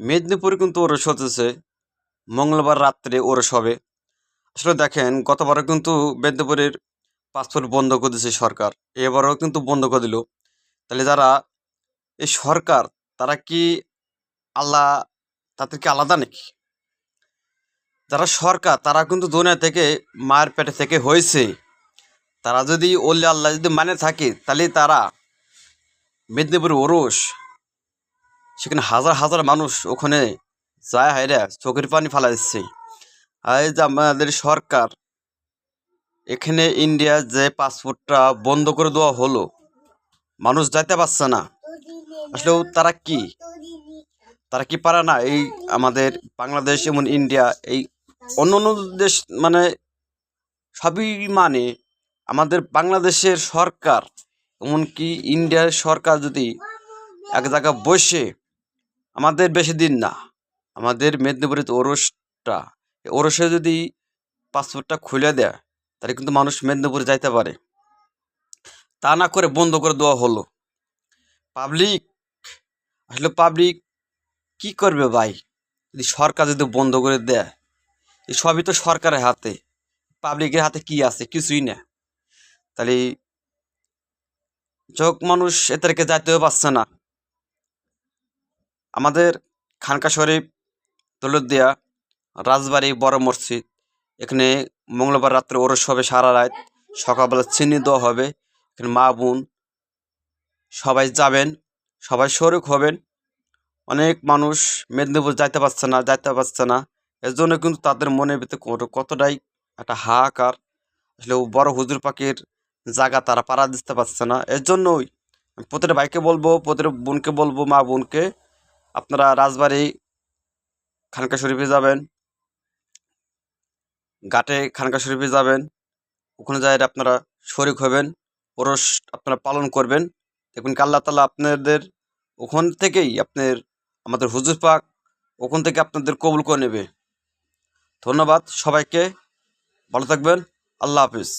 মেদিনীপুরে কিন্তু ওরস হতেছে, মঙ্গলবার রাত্রে ওরস হবে। আসলে দেখেন, গতবারও কিন্তু মেদিনীপুরের পাসপোর্ট বন্ধ করে দিয়েছে সরকার, এবারও কিন্তু বন্ধ করে দিল। তাহলে যারা এই সরকার, তারা কি আল্লাহ, তাদের কি আলাদা নাকি? যারা সরকার, তারা কিন্তু দুনিয়া থেকে, মায়ের পেটে থেকে হয়েছে। তারা যদি ওলি আল্লাহ যদি মানে থাকে, তাহলে তারা মেদিনীপুর ওরস, সেখানে হাজার হাজার মানুষ ওখানে যায়, হায়রা চোখের পানি ফালা দিচ্ছে। আর এই যে আমাদের সরকার, এখানে ইন্ডিয়ার যে পাসপোর্টটা বন্ধ করে দেওয়া হলো, মানুষ যাইতে পারছে না। আসলে তারা কি পারে না? এই আমাদের বাংলাদেশ এমন ইন্ডিয়া, এই অন্য অন্য দেশ মানে সবই মানে আমাদের বাংলাদেশের সরকার, এমনকি ইন্ডিয়ার সরকার যদি এক জায়গায় বসে, আমাদের বেশি দিন না, আমাদের মেদিনীপুরের ওরসটা, ওরসে যদি পাসপোর্টটা খুলে দেয়, তাহলে কিন্তু মানুষ মেদিনীপুরে যাইতে পারে। তা না করে বন্ধ করে দেওয়া হলো। পাবলিক কি করবে ভাই? যদি সরকার যদি বন্ধ করে দেয়, এই সবই তো সরকারের হাতে, পাবলিকের হাতে কি আছে? কিছুই না। তাহলে মানুষ এদেরকে যাইতেও পারছে না। আমাদের খানকা শরীফ, দৌলতদিয়া, রাজবাড়ি, বড় মসজিদ, এখানে মঙ্গলবার রাত্রে ওরস হবে সারা রাত, সকালবেলা চিনি দেওয়া হবে। এখানে মা বোন সবাই যাবেন, সবাই শরিক হবেন। অনেক মানুষ মেদিনীপুর যাইতে পারছে না। এর জন্য কিন্তু তাদের মনের ভিতরে কতটাই একটা হাহাকার। আসলে বড় হুজুর পাকের জায়গা তারা পাড়া দিতে পারছে না। এর জন্যই প্রতিটা ভাইকে বলবো, প্রতিটা বোনকে বলবো, মা বোনকে, আপনারা রাজবাড়ি খানকা শরীফে যাবেন, ঘাটে খানকা শরীফে যাবেন। ওখানে যাই আপনারা শরিক হবেন, ওরস আপনারা পালন করবেন। দেখুন আল্লাহ তাআলা আপনাদের ওখান থেকেই আমাদের হুজুর পাক ওখান থেকে আপনাদের কবুল করে নেবে। ধন্যবাদ সবাইকে, ভালো থাকবেন। আল্লাহ হাফিজ।